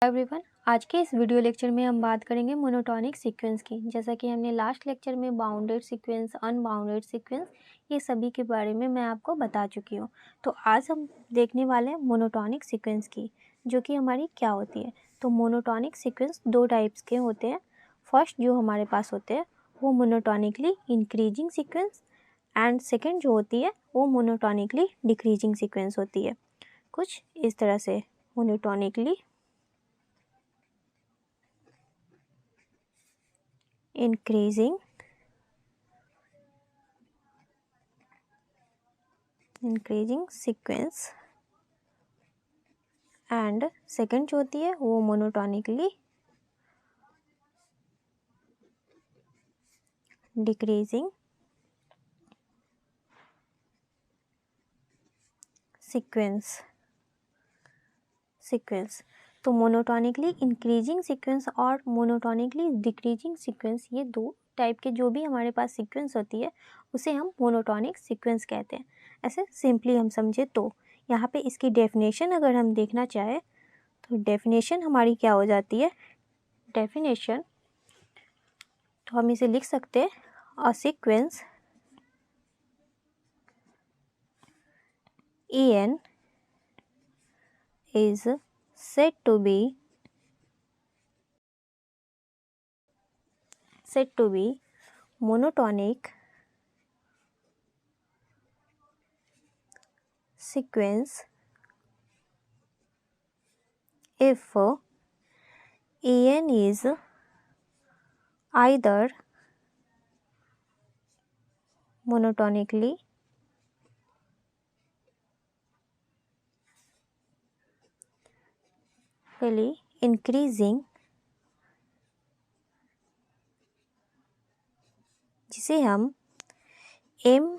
Everyone, आज के इस वीडियो लेक्चर में हम बात करेंगे मोनोटोनिक सीक्वेंस की। जैसा कि हमने लास्ट लेक्चर में बाउंडेड सीक्वेंस, अनबाउंडेड सीक्वेंस, ये सभी के बारे में मैं आपको बता चुकी हूँ। तो आज हम देखने वाले हैं मोनोटोनिक सीक्वेंस की, जो कि हमारी क्या होती है। तो मोनोटोनिक सीक्वेंस दो टाइप्स के होते हैं। फर्स्ट जो हमारे पास होते हैं वो monotonically increasing sequence, and second जो होती है वो मोनोटोनिकली डिक्रीजिंग सीक्वेंस होती है। कुछ इस तरह से monotonically increasing sequence, and second जो होती है वो मोनोटोनिकली डिक्रीजिंग सीक्वेंस। तो मोनोटोनिकली इंक्रीजिंग सीक्वेंस और मोनोटोनिकली डिक्रीजिंग सीक्वेंस, ये दो टाइप के जो भी हमारे पास सीक्वेंस होती है उसे हम मोनोटोनिक सीक्वेंस कहते हैं। ऐसे सिंपली हम समझे तो यहाँ पे इसकी डेफिनेशन अगर हम देखना चाहें तो डेफिनेशन हमारी क्या हो जाती है। डेफिनेशन तो हम इसे लिख सकते हैं, a sequence En is said to be monotonic sequence if En is either monotonically increasing, जिसे हम एम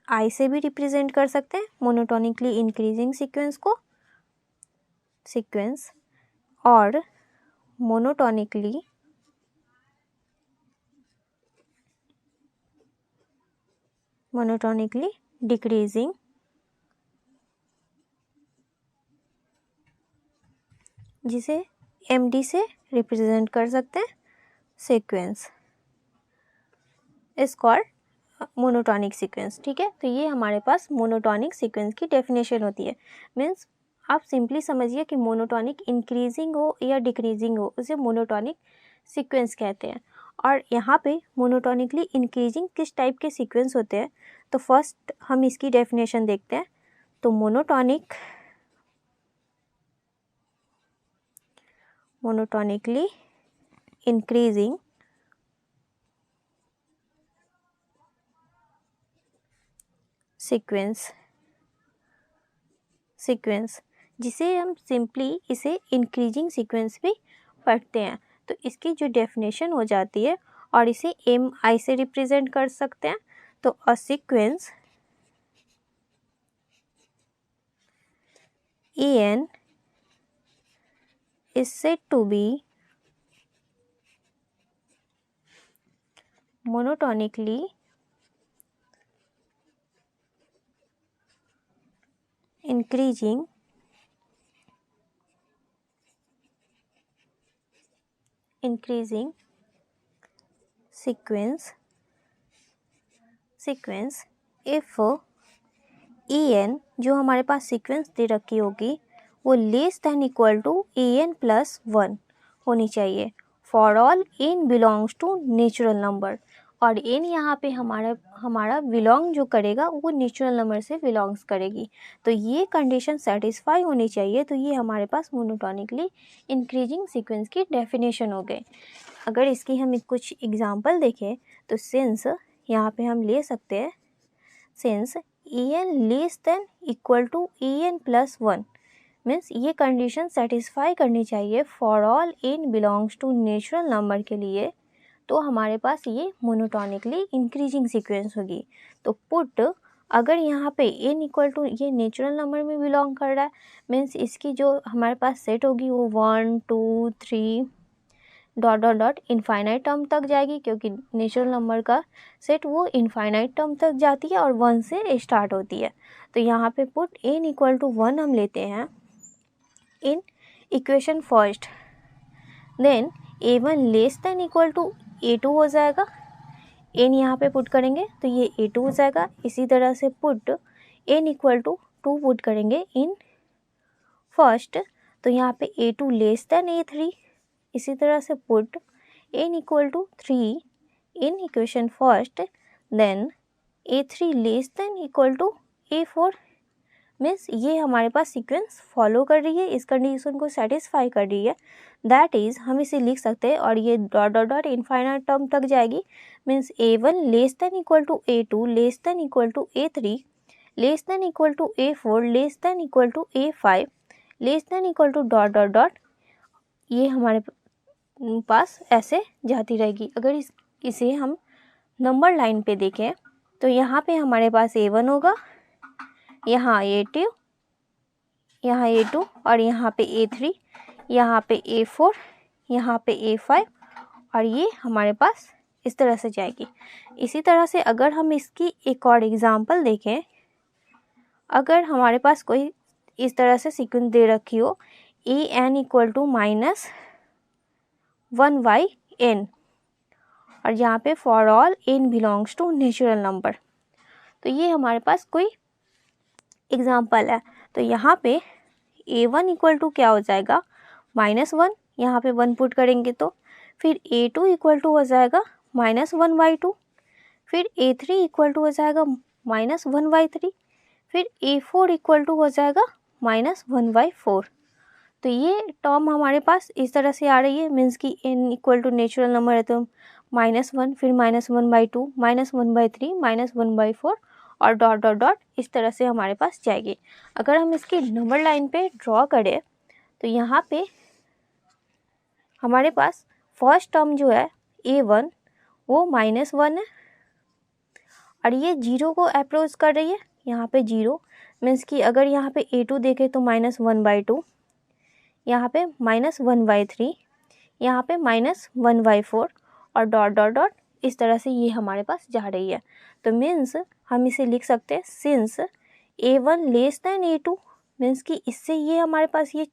आई से भी रिप्रेजेंट कर सकते हैं मोनोटोनिकली इंक्रीजिंग सीक्वेंस को, और मोनोटोनिकली डिक्रीजिंग जिसे एम डी से रिप्रेजेंट कर सकते हैं sequence is called monotonic sequence. ठीक है, तो ये हमारे पास मोनोटोनिक सीक्वेंस की डेफिनेशन होती है। मीन्स आप सिंपली समझिए कि मोनोटोनिक इंक्रीजिंग हो या डिक्रीजिंग हो उसे मोनोटोनिक सीक्वेंस कहते हैं। और यहाँ पे मोनोटोनिकली इंक्रीजिंग किस टाइप के सीक्वेंस होते हैं, तो फर्स्ट हम इसकी डेफिनेशन देखते हैं। तो मोनोटोनिकली इंक्रीजिंग सीक्वेंस, जिसे हम सिंपली इसे इंक्रीजिंग सीक्वेंस भी पढ़ते हैं। तो इसकी जो डेफिनेशन हो जाती है, और इसे एम आई से रिप्रेजेंट कर सकते हैं। तो a sequence En is said to be monotonically increasing sequence if En जो हमारे पास सीक्वेंस दे रखी होगी वो less than equal to En+1 होनी चाहिए for all n belongs to natural number. और n यहाँ पे हमारा बिलोंग जो करेगा वो नेचुरल नंबर से बिलोंग्स करेगी। तो ये कंडीशन सेटिस्फाई होनी चाहिए। तो ये हमारे पास मोनोटोनिकली इंक्रीजिंग सीक्वेंस की डेफिनेशन हो गई। अगर इसकी हम कुछ एग्जांपल देखें तो सिंस यहाँ पे हम ले सकते हैं, since En less than equal to En+1 means ये कंडीशन सेटिस्फाई करनी चाहिए for all n belongs to natural number के लिए। तो हमारे पास ये मोनोटोनिकली इंक्रीजिंग सीक्वेंस होगी। तो पुट अगर यहाँ पे n इक्वल टू ये नेचुरल नंबर में बिलोंग कर रहा है मीन्स इसकी जो हमारे पास सेट होगी वो 1 2 3 ... इनफाइनाइट टर्म तक जाएगी, क्योंकि नेचुरल नंबर का सेट वो इनफाइनाइट टर्म तक जाती है और 1 से स्टार्ट होती है। तो यहाँ पे पुट n इक्वल टू 1 हम लेते हैं। In equation first, then A1 less than equal to A2 हो जाएगा, n यहाँ पे पुट करेंगे तो ये A2 हो जाएगा। इसी तरह से put n equal to 2 put करेंगे इन फर्स्ट, तो यहाँ पे A2 लेस देन A3। इसी तरह से put n equal to 3 in equation first, then A3 less than equal to A4। Means ये हमारे पास सीक्वेंस फॉलो कर रही है, इस कंडीशन को सेटिस्फाई कर रही है। दैट इज़ हम इसे लिख सकते हैं, और ये dot dot dot infinite term तक जाएगी। Means A1 less than equal to A2 less than equal to A3 less than equal to A4 less than equal to A5 less than equal to dot dot dot, ये हमारे पास ऐसे जाती रहेगी। अगर इसे हम नंबर लाइन पे देखें तो यहाँ पे हमारे पास A1 होगा, यहाँ A2, यहाँ A2 और यहाँ पे A3, यहाँ पे A4, यहाँ पे A5, और ये हमारे पास इस तरह से जाएगी। इसी तरह से अगर हम इसकी एक और एग्जांपल देखें, अगर हमारे पास कोई इस तरह से सीक्वेंस दे रखी हो an इक्वल टू -1/n, और यहाँ पे for all n belongs to natural number, तो ये हमारे पास कोई एग्जाम्पल है। तो यहाँ पे A1 इक्वल टू क्या हो जाएगा -1, यहाँ पे 1 पुट करेंगे तो फिर A2 इक्वल टू हो जाएगा -1/2, फिर A3 इक्वल टू हो जाएगा -1/3, फिर A4 इक्वल टू हो जाएगा -1/4। तो ये टर्म हमारे पास इस तरह से आ रही है। मीन्स कि n equal to natural number है तो -1, फिर -1/2, -1/3, -1/4 और डॉट डॉट डॉट इस तरह से हमारे पास जाएगी। अगर हम इसकी नंबर लाइन पे ड्रॉ करें तो यहाँ पे हमारे पास फर्स्ट टर्म जो है A1 वो -1 है, और ये 0 को अप्रोच कर रही है। यहाँ पे 0 मीन्स कि अगर यहाँ पे A2 देखें तो -1/2, यहाँ पे -1/3, यहाँ पे -1/4 और डॉट डॉट डॉट इस तरह से ये हमारे पास जा रही है। तो मीन्स हम इसे लिख सकते हैं since A1 less then A2, means कि इससे ये हमारे पास ये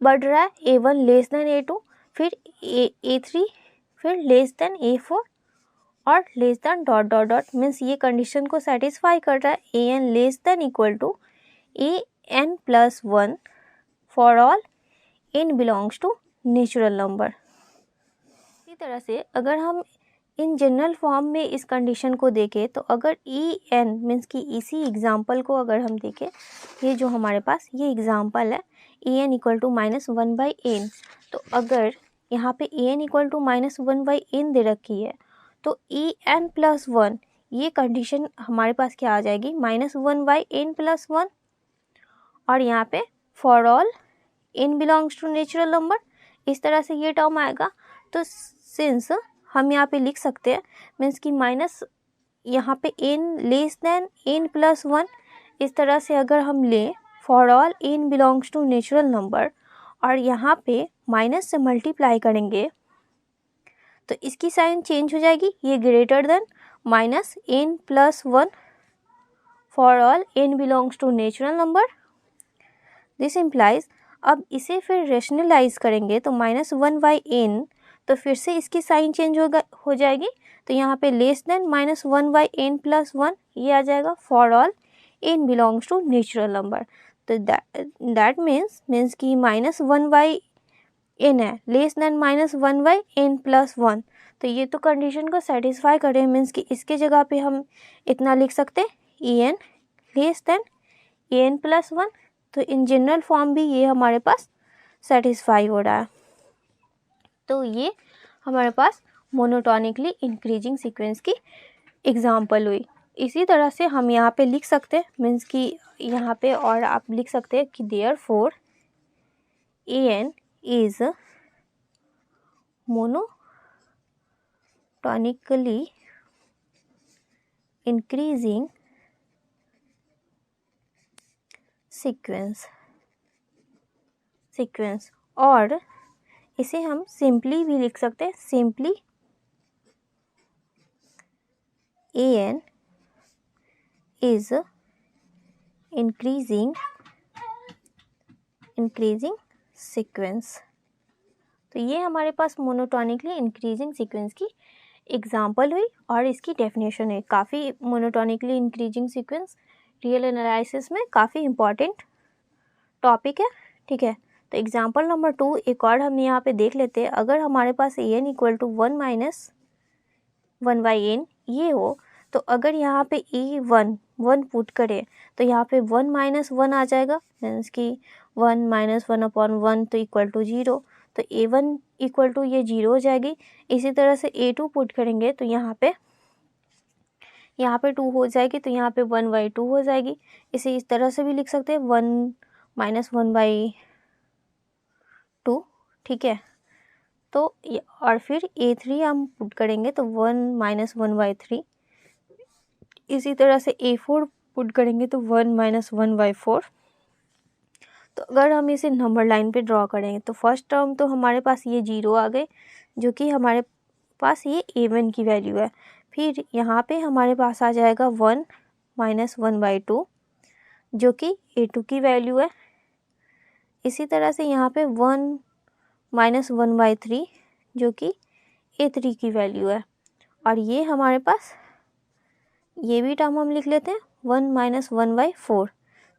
बढ़ रहा है A1 लेस देन A2, फिर A3, फिर लेस देन A4 और less than dot dot dot, means ये कंडीशन को सेटिस्फाई कर रहा है an less than equal to an+1 for all n belongs to natural number. इसी तरह से अगर हम इन जनरल फॉर्म में इस कंडीशन को देखें तो अगर en मीन्स कि इसी एग्जाम्पल को अगर हम देखें, ये जो हमारे पास ये एग्जाम्पल है en इक्वल टू -1/n, तो अगर यहाँ पे en इक्वल टू -1/n दे रखी है तो en+1 ये कंडीशन हमारे पास क्या आ जाएगी -1/n+1, और यहाँ पे for all n belongs to natural number, इस तरह से ये टर्म आएगा। तो सिंस हम यहाँ पे लिख सकते हैं मीन्स कि माइनस यहाँ पे n लेस देन n+1, इस तरह से अगर हम लें for all n belongs to natural number और यहाँ पे माइनस से मल्टीप्लाई करेंगे तो इसकी साइन चेंज हो जाएगी, ये greater than -n+1 for all n belongs to natural number. This implies, अब इसे फिर रेशनलाइज करेंगे तो -1/n, तो फिर से इसकी साइन चेंज हो जाएगी, तो यहाँ पे लेस देन -1/n+1 ये आ जाएगा for all n belongs to natural number. तो दैट मीन्स कि -1/n है, लेस देन -1/n+1, तो ये तो कंडीशन को सेटिस्फाई कर रहे हैं। मीन्स कि इसके जगह पे हम इतना लिख सकते हैं en लेस देन an+1, तो इन जनरल फॉर्म भी ये हमारे पास सेटिस्फाई हो रहा है। तो ये हमारे पास मोनोटोनिकली इंक्रीजिंग सीक्वेंस की एग्जांपल हुई। इसी तरह से हम यहाँ पे लिख सकते हैं मीन्स कि यहाँ पे और आप लिख सकते हैं कि therefore an is monotonically increasing sequence, और इसे हम सिंपली भी लिख सकते हैं, simply an is increasing increasing sequence. तो ये हमारे पास मोनोटोनिकली इंक्रीजिंग सीक्वेंस की एग्जाम्पल हुई और इसकी डेफिनेशन है। काफ़ी monotonically increasing sequence real analysis में काफ़ी इम्पॉर्टेंट टॉपिक है, ठीक है। तो एग्जाम्पल नंबर 2 एक और हम यहाँ पे देख लेते हैं। अगर हमारे पास a n equal to 1 minus 1 by n ये हो, तो अगर यहाँ पे ए वन पुट करें तो यहाँ पे 1 माइनस 1 आ जाएगा, मीन्स कि 1 माइनस 1 अपॉन 1 तो इक्वल टू 0। तो a1 इक्वल टू ये 0 हो जाएगी। इसी तरह से a2 पुट करेंगे तो यहाँ पे 2 हो जाएगी, तो यहाँ पे 1 बाई 2 हो जाएगी। इसे इस तरह से भी लिख सकते हैं 1 माइनस 1 बाई 2, ठीक है। तो और फिर a3 हम पुट करेंगे तो 1 माइनस 1 बाई 3। इसी तरह से a4 पुट करेंगे तो 1 माइनस 1 बाई 4। तो अगर हम इसे नंबर लाइन पे ड्रॉ करेंगे तो फर्स्ट टर्म तो हमारे पास ये 0 आ गए, जो कि हमारे पास ये a1 की वैल्यू है। फिर यहाँ पे हमारे पास आ जाएगा 1 माइनस 1 बाई 2, जो कि a2 की वैल्यू है। इसी तरह से यहाँ पे 1 माइनस 1 बाई 3, जो कि a3 की वैल्यू है। और ये हमारे पास ये भी टर्म हम लिख लेते हैं 1 माइनस 1 बाई 4,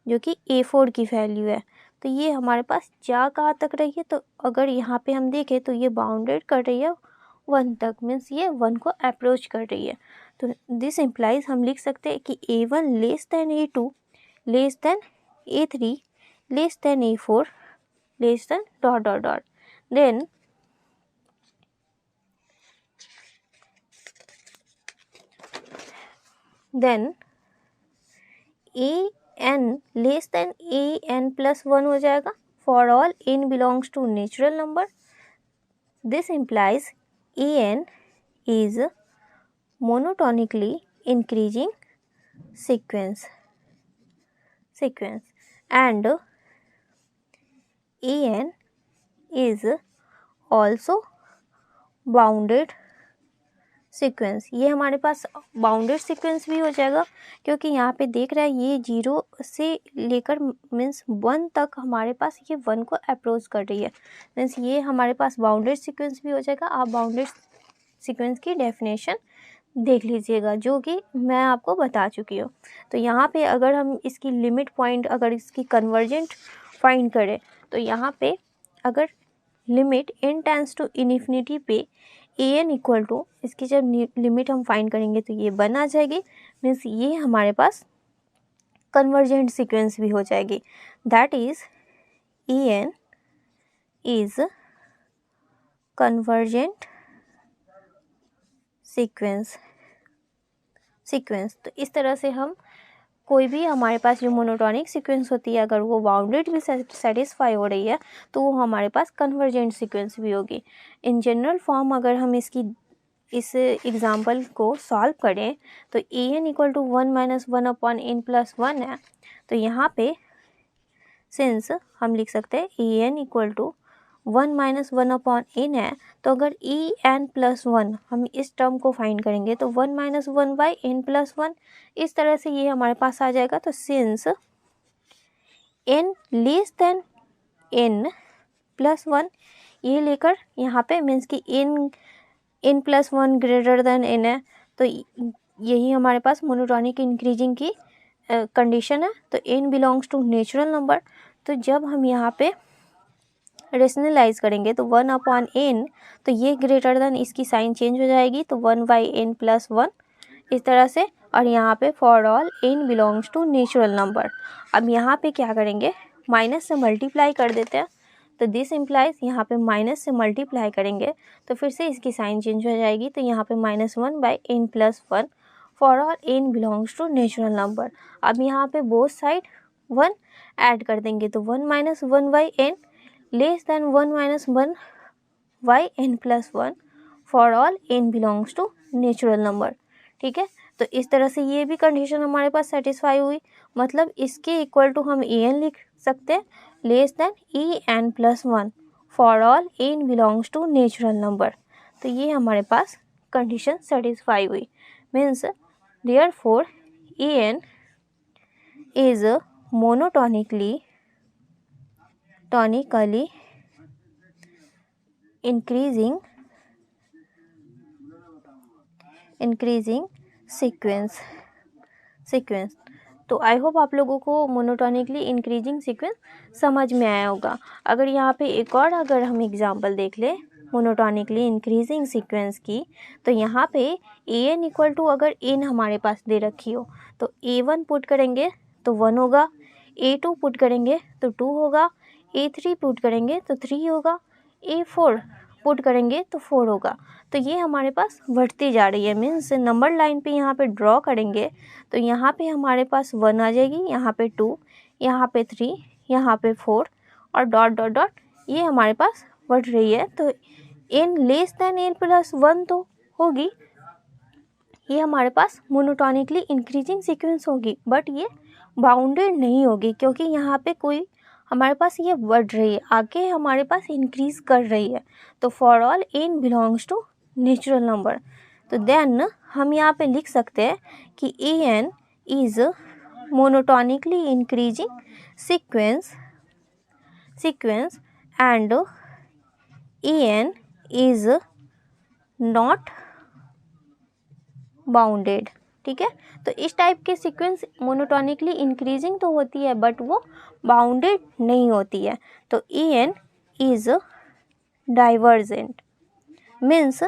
जो कि a4 की वैल्यू है। तो ये हमारे पास जा कहाँ तक रही है, तो अगर यहाँ पे हम देखें तो ये बाउंडेड कर रही है 1 तक, मीन्स ये 1 को अप्रोच कर रही है। तो दिस इम्प्लाइज हम लिख सकते हैं कि a1 less than a2 less than a3 less than a4 less than dot dot dot. Then an less than an plus 1 हो जाएगा for all n belongs to natural number. This implies an is monotonically increasing sequence and an is also bounded sequence. ये हमारे पास bounded sequence भी हो जाएगा, क्योंकि यहाँ पे देख रहा है ये 0 से लेकर मीन्स 1 तक हमारे पास ये 1 को अप्रोच कर रही है, मीन्स ये हमारे पास बाउंडेड सीक्वेंस भी हो जाएगा। आप बाउंडेड सीक्वेंस की डेफिनेशन देख लीजिएगा, जो कि मैं आपको बता चुकी हूँ। तो यहाँ पे अगर हम इसकी लिमिट पॉइंट, अगर इसकी कन्वर्जेंट फाइंड करें तो यहाँ पे अगर limit n tends to infinity पे an इक्वल टू, इसकी जब लिमिट हम फाइंड करेंगे तो ये 1 आ जाएगी, मीन्स ये हमारे पास कन्वर्जेंट सीक्वेंस भी हो जाएगी। That is an is convergent sequence. तो इस तरह से हम कोई भी हमारे पास जो मोनोटोनिक सीक्वेंस होती है, अगर वो बाउंडेड भी सेटिस्फाई हो रही है तो वो हमारे पास कन्वर्जेंट सीक्वेंस भी होगी। इन जनरल फॉर्म अगर हम इस एग्जांपल को सॉल्व करें तो an equal to 1 minus 1 upon n plus 1 है। तो यहाँ पे सिंस हम लिख सकते हैं an equal to 1 minus 1 upon n है, तो अगर en प्लस 1 हम इस टर्म को फाइंड करेंगे तो 1 माइनस 1 बाई n प्लस 1, इस तरह से ये हमारे पास आ जाएगा। तो since n less than n plus 1 ये लेकर यहाँ पे मीन्स कि n plus 1 greater than n है, तो यही हमारे पास मोनोटोनिक इंक्रीजिंग की कंडीशन है। तो n belongs to natural number. तो जब हम यहाँ पे रेशनलाइज करेंगे तो 1 अपॉन n, तो ये ग्रेटर देन इसकी साइन चेंज हो जाएगी, तो 1 बाई n प्लस 1 इस तरह से। और यहाँ पे for all n belongs to natural number. अब यहाँ पे क्या करेंगे, माइनस से मल्टीप्लाई कर देते हैं। तो दिस इम्प्लाइज यहाँ पे माइनस से मल्टीप्लाई करेंगे तो फिर से इसकी साइन चेंज हो जाएगी, तो यहाँ पे minus 1 by n plus 1 for all n belongs to natural number. अब यहाँ पे बोथ साइड 1 ऐड कर देंगे, तो 1 minus 1 by n less than 1 minus 1 by n plus 1 for all n belongs to natural number, ठीक है। तो इस तरह से ये भी कंडीशन हमारे पास सेटिस्फाई हुई, मतलब इसके इक्वल टू हम an लिख सकते हैं less than en plus 1 for all n belongs to natural number. तो ये हमारे पास कंडीशन सेटिस्फाई हुई, means therefore an is monotonically monotonically increasing sequence. तो आई होप आप लोगों को मोनोटोनिकली इंक्रीजिंग सीक्वेंस समझ में आया होगा। अगर यहाँ पे एक और अगर हम एग्जांपल देख ले मोनोटोनिकली इंक्रीजिंग सीक्वेंस की, तो यहाँ पे an इक्वल टू अगर n हमारे पास दे रखी हो तो a1 पुट करेंगे तो 1 होगा, a2 पुट करेंगे तो 2 होगा, a3 पुट करेंगे तो 3 होगा, a4 पुट करेंगे तो 4 होगा। तो ये हमारे पास बढ़ती जा रही है, मीन्स नंबर लाइन पे यहाँ पे ड्रॉ करेंगे तो यहाँ पे हमारे पास 1 आ जाएगी, यहाँ पे 2, यहाँ पे 3, यहाँ पे 4 और डॉट डॉट डॉट ये हमारे पास बढ़ रही है। तो n less than n plus 1 तो होगी, ये हमारे पास मोनोटोनिकली इंक्रीजिंग सीक्वेंस होगी, बट ये बाउंडेड नहीं होगी क्योंकि यहाँ पे कोई हमारे पास ये बढ़ रही है, आगे हमारे पास इंक्रीज कर रही है। तो for all n belongs to natural number, तो देन हम यहाँ पे लिख सकते हैं कि an is monotonically increasing sequence and an is not bounded. ठीक है, तो इस टाइप के सीक्वेंस मोनोटोनिकली इंक्रीजिंग तो होती है बट वो बाउंडेड नहीं होती है। तो an इज डाइवर्जेंट, मीन्स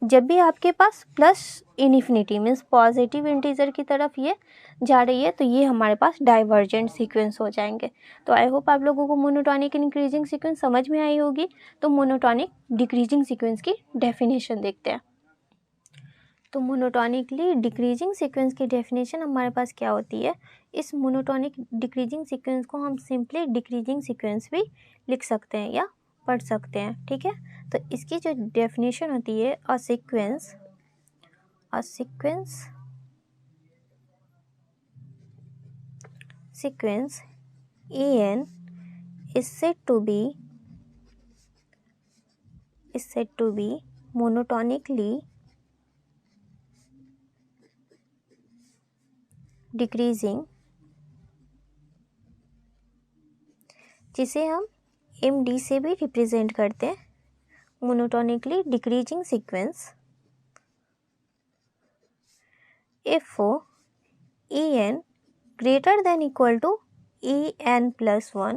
जब भी आपके पास plus infinity means positive integer की तरफ ये जा रही है तो ये हमारे पास डाइवर्जेंट सीक्वेंस हो जाएंगे। तो आई होप आप लोगों को मोनोटोनिक इंक्रीजिंग सीक्वेंस समझ में आई होगी। तो मोनोटोनिक डिक्रीजिंग सीक्वेंस की डेफिनेशन देखते हैं। तो मोनोटोनिकली डिक्रीजिंग सीक्वेंस की डेफिनेशन हमारे पास क्या होती है। इस मोनोटोनिक डिक्रीजिंग सीक्वेंस को हम सिंपली डिक्रीजिंग सीक्वेंस भी लिख सकते हैं या पढ़ सकते हैं। ठीक है, तो इसकी जो डेफिनेशन होती है, a sequence an is said to be monotonically decreasing, जिसे हम MD से भी रिप्रेजेंट करते हैं, monotonically decreasing sequence if en greater than equal to en plus 1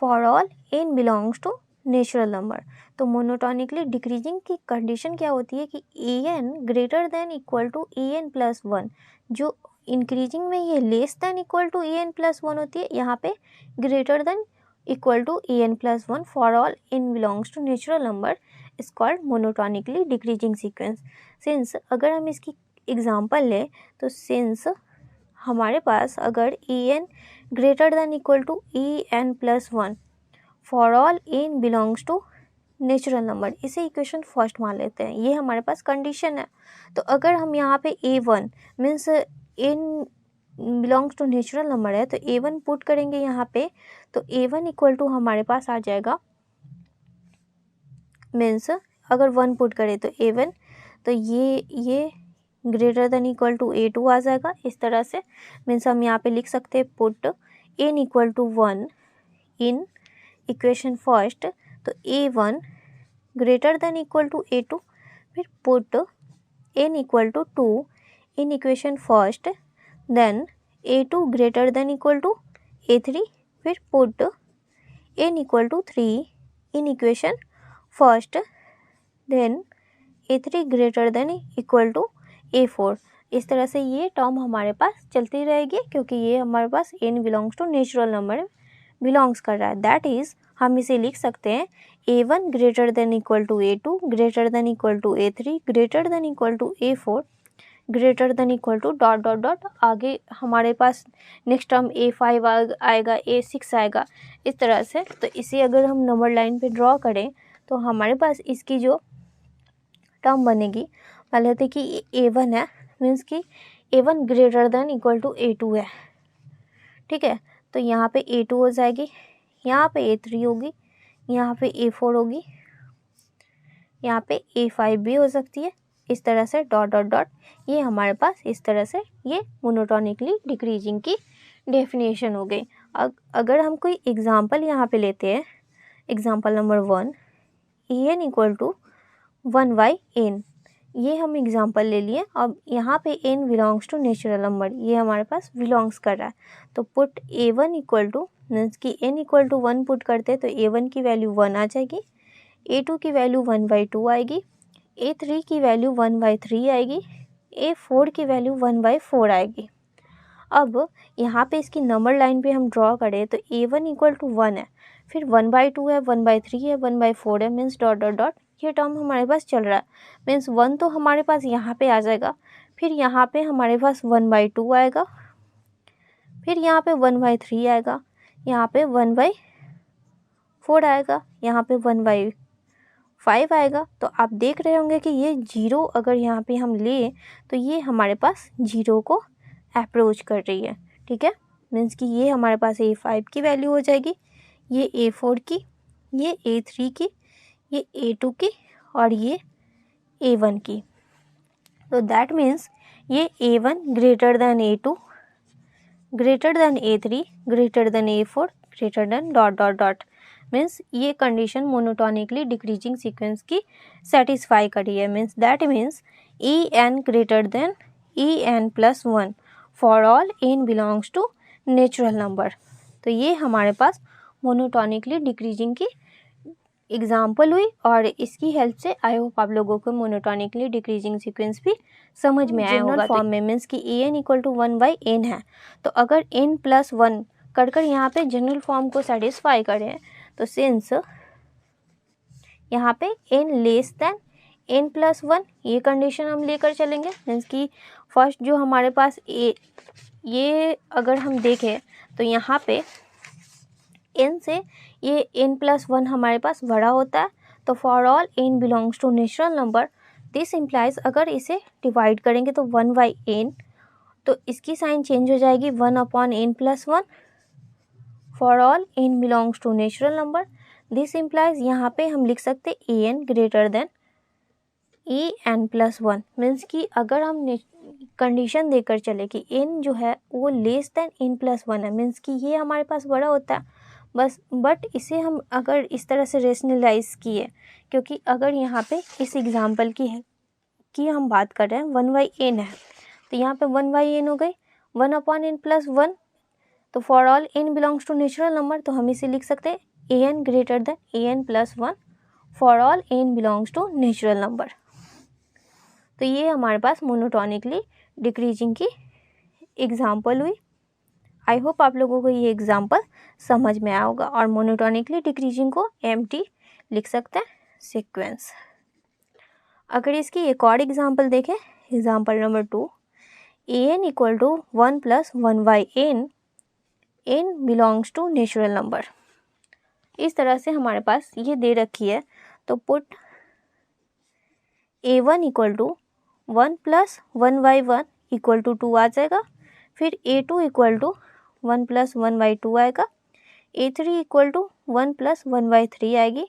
for all n belongs to natural number. तो मोनोटोनिकली डिक्रीजिंग की condition क्या होती है कि en greater than equal to en plus 1, जो इंक्रीजिंग में ये less than equal to en plus 1 होती है, यहाँ पे greater than equal to en plus 1 for all n belongs to natural number is called monotonically decreasing sequence. Since अगर हम इसकी एग्जांपल लें तो सिंस हमारे पास अगर en greater than equal to en plus 1 for all n belongs to natural number, इसे equation first मान लेते हैं, ये हमारे पास कंडीशन है। तो अगर हम यहाँ पे a1 means n belongs to natural number है तो a1 पुट करेंगे यहाँ पे, तो a1 इक्वल टू हमारे पास आ जाएगा, मीन्स अगर 1 पुट करें तो a1, तो ये greater than equal to a2 आ जाएगा। इस तरह से मीन्स हम यहाँ पे लिख सकते हैं put n equal to 1 in equation first, तो a1 greater than equal to a2, फिर put n equal to 2 in equation first, then a2 greater than equal to a3, फिर put n equal to 3 in equation first, then a3 greater than equal to a4। इस तरह से ये term हमारे पास चलती रहेगी क्योंकि ये हमारे पास n belongs to natural number belongs कर रहा है। दैट इज़ हम इसे लिख सकते हैं a1 greater than equal to a2 greater than equal to a3 greater than equal to a4 greater than equal to dot dot dot, आगे हमारे पास नेक्स्ट टर्म a5 आएगा, a6 आएगा, इस तरह से। तो इसे अगर हम नंबर लाइन पे ड्रॉ करें तो हमारे पास इसकी जो टर्म बनेगी, मान लेते हैं कि a1 है, मीन्स कि a1 greater than equal to a2 है। ठीक है, तो यहाँ पे a2 हो जाएगी, यहाँ पे a3 होगी, यहाँ पे a4 होगी, यहाँ पे a5 भी हो सकती है, इस तरह से डॉट डॉट डॉट। ये हमारे पास इस तरह से ये मोनोटोनिकली डिक्रीजिंग की डेफिनेशन हो गई। अगर हम कोई एग्जांपल यहाँ पे लेते हैं, example number 1, en equal to 1/n, ये हम एग्जांपल ले लिए। अब यहाँ पे n belongs to natural number, ये हमारे पास बिलोंग्स कर रहा है, तो put a1 equal to, means कि n इक्वल टू 1 पुट करते हैं तो a1 की वैल्यू 1 आ जाएगी, a2 की वैल्यू 1/2 आएगी, a3 की वैल्यू 1/3 आएगी, a4 की वैल्यू 1/4 आएगी। अब यहाँ पे इसकी नंबर लाइन पे हम ड्रॉ करें तो a1 इक्वल टू 1 है, फिर 1/2 है, 1/3 है, 1/4 है, मीन्स डॉट डॉट डॉट ये टर्म हमारे पास चल रहा है, मीन्स 1 तो हमारे पास यहाँ पे आ जाएगा, फिर यहाँ पे हमारे पास 1/2 आएगा, फिर यहाँ पे 1/3 आएगा, यहाँ पे 1/4 आएगा, यहाँ पे 1/5 आएगा। तो आप देख रहे होंगे कि ये 0 अगर यहाँ पे हम ले तो ये हमारे पास 0 को अप्रोच कर रही है, ठीक है। मीन्स कि ये हमारे पास a5 की वैल्यू हो जाएगी, ये a4 की, ये a3 की, ये a2 की और ये a1 की। तो दैट मीन्स ये a1 greater than a2, greater than a3, greater than a4, greater than dot dot dot, means ये कंडीशन मोनोटोनिकली डिक्रीजिंग सीक्वेंस की सेटिस्फाई करी है। Means that means en greater than en plus 1 for all n belongs to natural number. तो ये हमारे पास monotonically decreasing की example हुई और इसकी हेल्प से आई होप आप लोगों को मोनोटोनिकली डिक्रीजिंग सीक्वेंस भी समझ में आया होगा। फॉर्म में मीन्स कि en इक्वल टू 1/n है, तो अगर n प्लस 1 कर यहाँ पे जनरल फॉर्म को सेटिस्फाई करें तो सिंस यहाँ पे n less than n plus 1 ये कंडीशन हम लेकर चलेंगे। मीन्स कि फर्स्ट जो हमारे पास ये अगर हम देखें तो यहाँ पे n से ये n प्लस 1 हमारे पास बड़ा होता है, तो for all n belongs to natural number this implies अगर इसे डिवाइड करेंगे तो 1/n, तो इसकी साइन चेंज हो जाएगी 1/n plus 1 for all n belongs to natural number. This implies यहाँ पे हम लिख सकते an greater than en plus 1, means कि अगर हम कंडीशन देकर चले कि n जो है वो लेस देन n प्लस 1 है, मीन्स कि ये हमारे पास बड़ा होता है बस, बट इसे हम अगर इस तरह से रेशनलाइज किए, क्योंकि अगर यहाँ पे इस एग्जांपल की हम बात कर रहे हैं 1/n है, तो यहाँ पे 1/n हो गई, 1/n प्लस 1, तो for all n belongs to natural number, तो हम इसे लिख सकते हैं an greater than an plus 1 for all n belongs to natural number. तो ये हमारे पास मोनोटोनिकली डिक्रीजिंग की एग्जाम्पल हुई। आई होप आप लोगों को ये एग्जाम्पल समझ में आया होगा, और मोनोटोनिकली डिक्रीजिंग को MT लिख सकते हैं सीक्वेंस। अगर इसकी एक और एग्जाम्पल देखें, example number 2, an equal to 1 plus 1/n, n belongs to natural number. इस तरह से हमारे पास ये दे रखी है, तो put a1 equal to 1 plus 1/1 equal to 2 आ जाएगा, फिर a2 इक्वल टू 1 प्लस 1/2 आएगा, a3 इक्वल टू 1 प्लस 1/3 आएगी,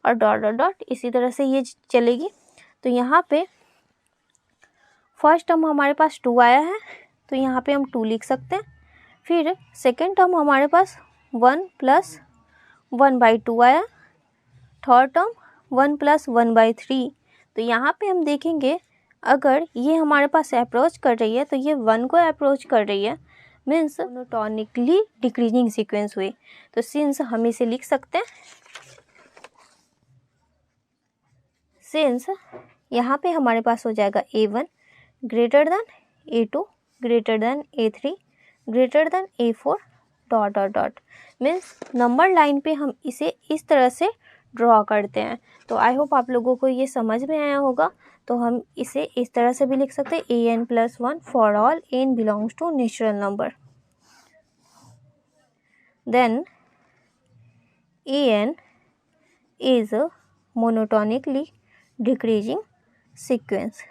और डॉट डॉट डॉट इसी तरह से ये चलेगी। तो यहाँ पे फर्स्ट टर्म हमारे पास 2 आया है, तो यहाँ पे हम 2 लिख सकते हैं। फिर सेकेंड टर्म हमारे पास 1 प्लस 1/2 आया, थर्ड टर्म 1 प्लस 1/3, तो यहाँ पे हम देखेंगे अगर ये हमारे पास अप्रोच कर रही है तो ये 1 को अप्रोच कर रही है, मीन्स मोनोटोनिकली डिक्रीजिंग सीक्वेंस हुई। तो सिंस हम इसे लिख सकते हैं, सिंस यहाँ पे हमारे पास हो जाएगा a1 greater than a2 greater than a3 greater than a4 dot dot dot, means number line पे हम इसे इस तरह से ड्रॉ करते हैं। तो आई होप आप लोगों को ये समझ में आया होगा। तो हम इसे इस तरह से भी लिख सकते हैं an plus 1 for all n belongs to natural number, then an is a monotonically decreasing sequence।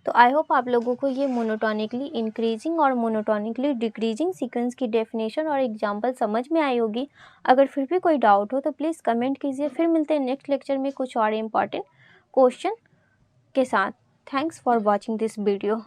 तो आई होप आप लोगों को ये मोनोटोनिकली इंक्रीजिंग और मोनोटोनिकली डिक्रीजिंग सीक्वेंस की डेफिनेशन और एग्जांपल समझ में आई होगी। अगर फिर भी कोई डाउट हो तो प्लीज़ कमेंट कीजिए। फिर मिलते हैं नेक्स्ट लेक्चर में कुछ और इम्पॉर्टेंट क्वेश्चन के साथ। Thanks for watching this video.